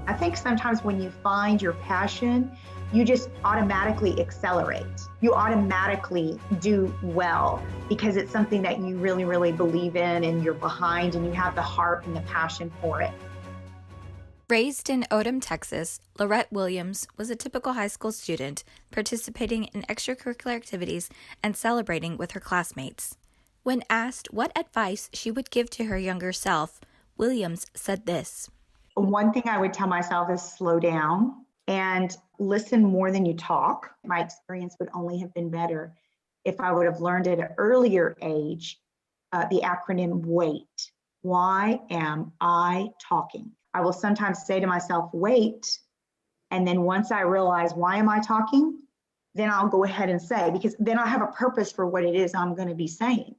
I think sometimes when you find your passion, you just automatically accelerate. You automatically do well because it's something that you really, really believe in and you're behind and you have the heart and the passion for it. Raised in Odom, Texas, Lorette Williams was a typical high school student participating in extracurricular activities and celebrating with her classmates. When asked what advice she would give to her younger self, Williams said this. One thing I would tell myself is slow down and listen more than you talk. My experience would only have been better if I would have learned at an earlier age the acronym WAIT. Why am I talking? I will sometimes say to myself, wait. And then once I realize why am I talking, then I'll go ahead and say, because then I have a purpose for what it is I'm going to be saying.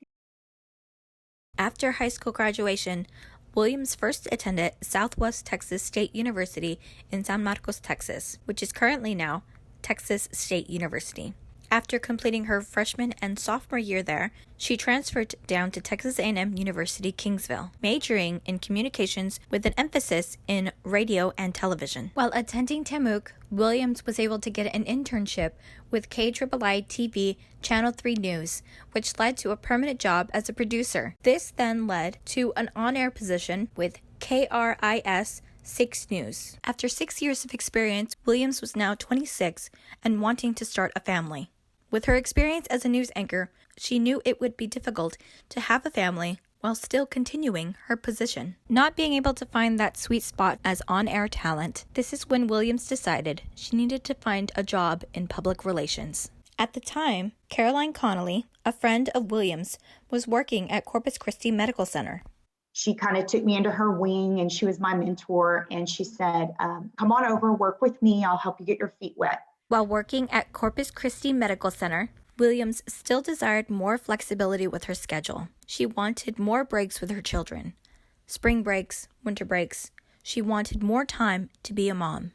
After high school graduation, Williams first attended Southwest Texas State University in San Marcos, Texas, which is currently now Texas State University. After completing her freshman and sophomore year there, she transferred down to Texas A&M University-Kingsville, majoring in communications with an emphasis in radio and television. While attending TAMUK, Williams was able to get an internship with KIII TV Channel 3 News, which led to a permanent job as a producer. This then led to an on-air position with KRIS 6 News. After 6 years of experience, Williams was now 26 and wanting to start a family. With her experience as a news anchor, she knew it would be difficult to have a family while still continuing her position. Not being able to find that sweet spot as on-air talent, this is when Williams decided she needed to find a job in public relations. At the time, Caroline Connolly, a friend of Williams, was working at Corpus Christi Medical Center. She kind of took me under her wing and she was my mentor. And she said, come on over, work with me. I'll help you get your feet wet. While working at Corpus Christi Medical Center, Williams still desired more flexibility with her schedule. She wanted more breaks with her children. Spring breaks, winter breaks. She wanted more time to be a mom.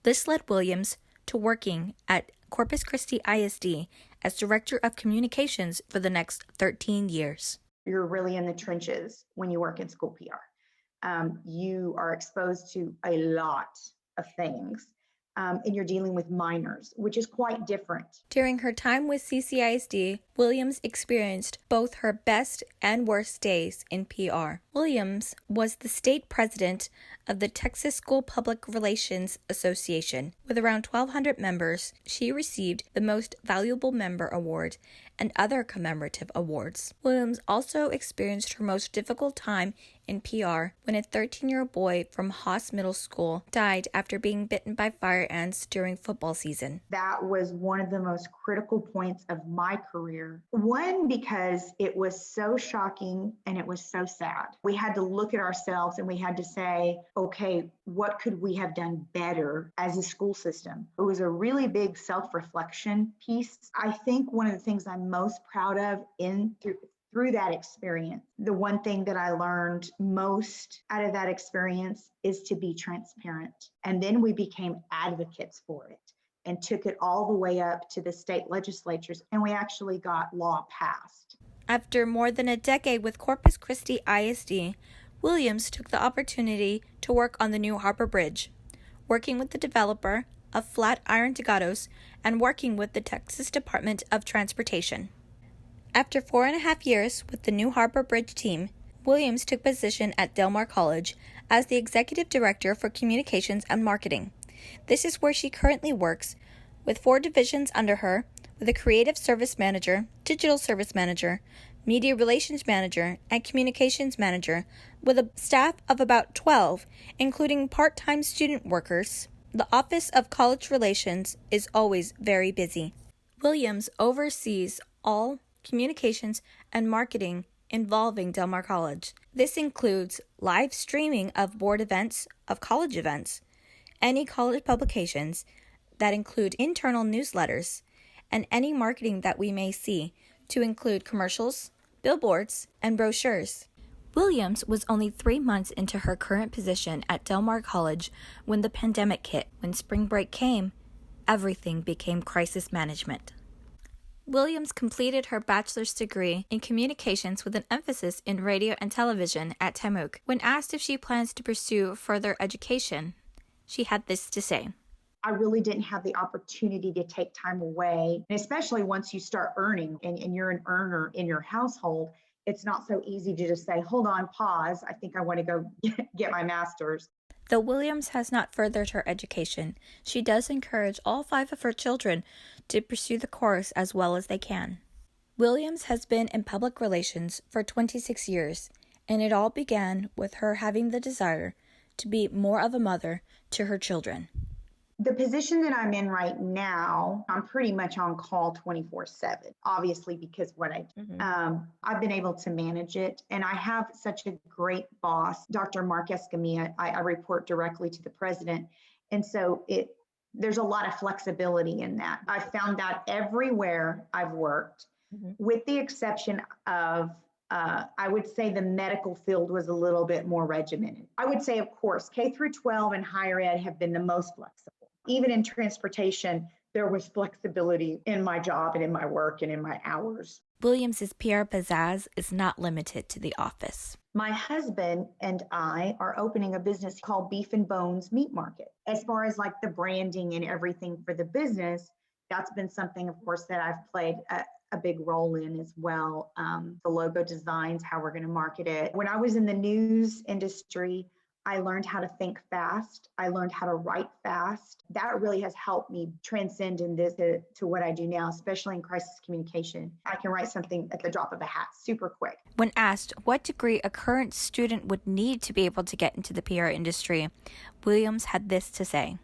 This led Williams to working at Corpus Christi ISD as Director of Communications for the next 13 years. You're really in the trenches when you work in school PR. You are exposed to a lot of things. And you're dealing with minors, which is quite different. During her time with CCISD, Williams experienced both her best and worst days in PR. Williams was the state president of the Texas School Public Relations Association. With around 1,200 members, she received the Most Valuable Member Award and other commemorative awards. Williams also experienced her most difficult time in PR when a 13-year-old boy from Haas Middle School died after being bitten by fire ants during football season. That was one of the most critical points of my career. One, because it was so shocking and it was so sad. We had to look at ourselves and we had to say, okay, what could we have done better as a school system? It was a really big self-reflection piece. I think one of the things I'm most proud of through that experience, the one thing that I learned most out of that experience is to be transparent. And then we became advocates for it and took it all the way up to the state legislatures, and we actually got law passed. After more than a decade with Corpus Christi ISD, Williams took the opportunity to work on the new Harbor Bridge, working with the developer of Flatiron Tegados and working with the Texas Department of Transportation. After 4.5 years with the new Harbor Bridge team, Williams took position at Del Mar College as the Executive Director for Communications and Marketing. This is where she currently works, with 4 divisions under her, with a Creative Service Manager, Digital Service Manager, Media Relations Manager, and Communications Manager, with a staff of about 12, including part-time student workers. The Office of College Relations is always very busy. Williams oversees all communications and marketing involving Del Mar College. This includes live streaming of board events, of college events, any college publications that include internal newsletters, and any marketing that we may see, to include commercials, billboards, and brochures. Williams was only 3 months into her current position at Del Mar College when the pandemic hit. When spring break came, everything became crisis management. Williams completed her bachelor's degree in communications with an emphasis in radio and television at TAMUK. When asked if she plans to pursue further education, She had this to say. I really didn't have the opportunity to take time away. And especially once you start earning and you're an earner in your household, it's not so easy to just say, hold on, pause. I think I want to go get my master's. Though Williams has not furthered her education, she does encourage all 5 of her children to pursue the course as well as they can. Williams has been in public relations for 26 years, and it all began with her having the desire to be more of a mother to her children. The position that I'm in right now, I'm pretty much on call 24/7, obviously, because what I do. I've been able to manage it, and I have such a great boss, Dr. Mark Escamilla. I report directly to the president, and so there's a lot of flexibility in that. I found that everywhere I've worked, with the exception of I would say the medical field was a little bit more regimented. I would say, of course, K through 12 and higher ed have been the most flexible. Even in transportation, there was flexibility in my job and in my work and in my hours. Williams's PR pizzazz is not limited to the office. My husband and I are opening a business called Beef and Bones Meat Market. As far as like the branding and everything for the business, that's been something, of course, that I've played a big role in as well. The logo designs, how we're going to market it. When I was in the news industry, I learned how to think fast. I learned how to write fast. That really has helped me transcend in this to what I do now, especially in crisis communication. I can write something at the drop of a hat, super quick. When asked what degree a current student would need to be able to get into the PR industry, Williams had this to say.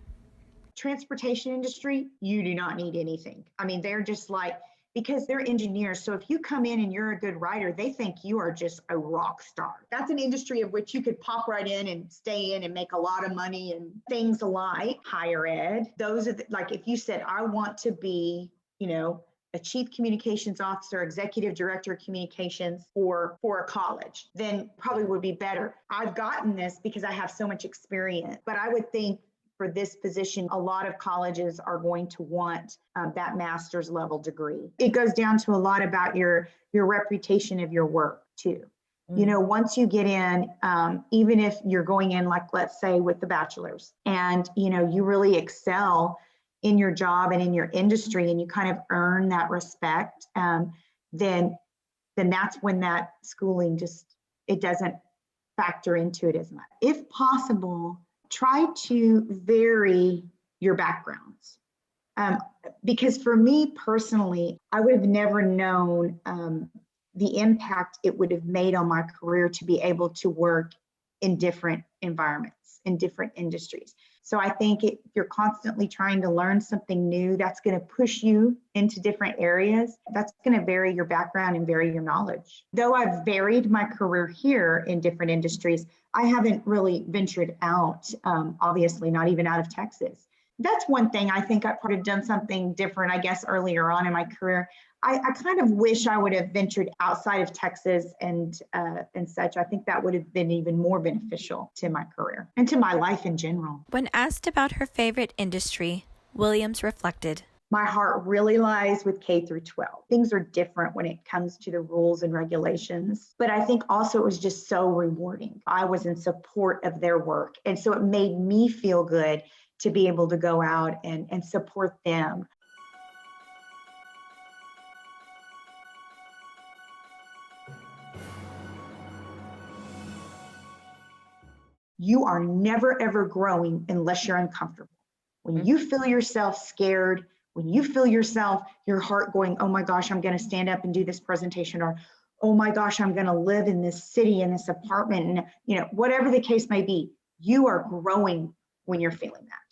Transportation industry, you do not need anything. I mean, they're just like, because they're engineers. So if you come in and you're a good writer, they think you are just a rock star. That's an industry of which you could pop right in and stay in and make a lot of money and things alike. Higher ed, those are like, if you said, I want to be, a chief communications officer, executive director of communications for a college, then probably would be better. I've gotten this because I have so much experience, but I would think for this position, a lot of colleges are going to want that master's level degree. It goes down to a lot about your reputation of your work too. Once you get in, even if you're going in, like, let's say with the bachelor's and, you really excel in your job and in your industry and you kind of earn that respect, then that's when that schooling it doesn't factor into it as much. If possible, try to vary your backgrounds. Because for me personally, I would have never known the impact it would have made on my career to be able to work in different environments, in different industries. So I think if you're constantly trying to learn something new, that's going to push you into different areas. That's going to vary your background and vary your knowledge. Though I've varied my career here in different industries, I haven't really ventured out, obviously not even out of Texas. That's one thing I think I could have done something different, I guess, earlier on in my career. I kind of wish I would have ventured outside of Texas and such. I think that would have been even more beneficial to my career and to my life in general. When asked about her favorite industry, Williams reflected. My heart really lies with K through 12. Things are different when it comes to the rules and regulations, but I think also it was just so rewarding. I was in support of their work, and so it made me feel good to be able to go out and support them. You are never, ever growing unless you're uncomfortable. When you feel yourself scared, when you feel your heart going, oh my gosh, I'm going to stand up and do this presentation, or oh my gosh, I'm going to live in this city, in this apartment, and whatever the case may be, you are growing when you're feeling that.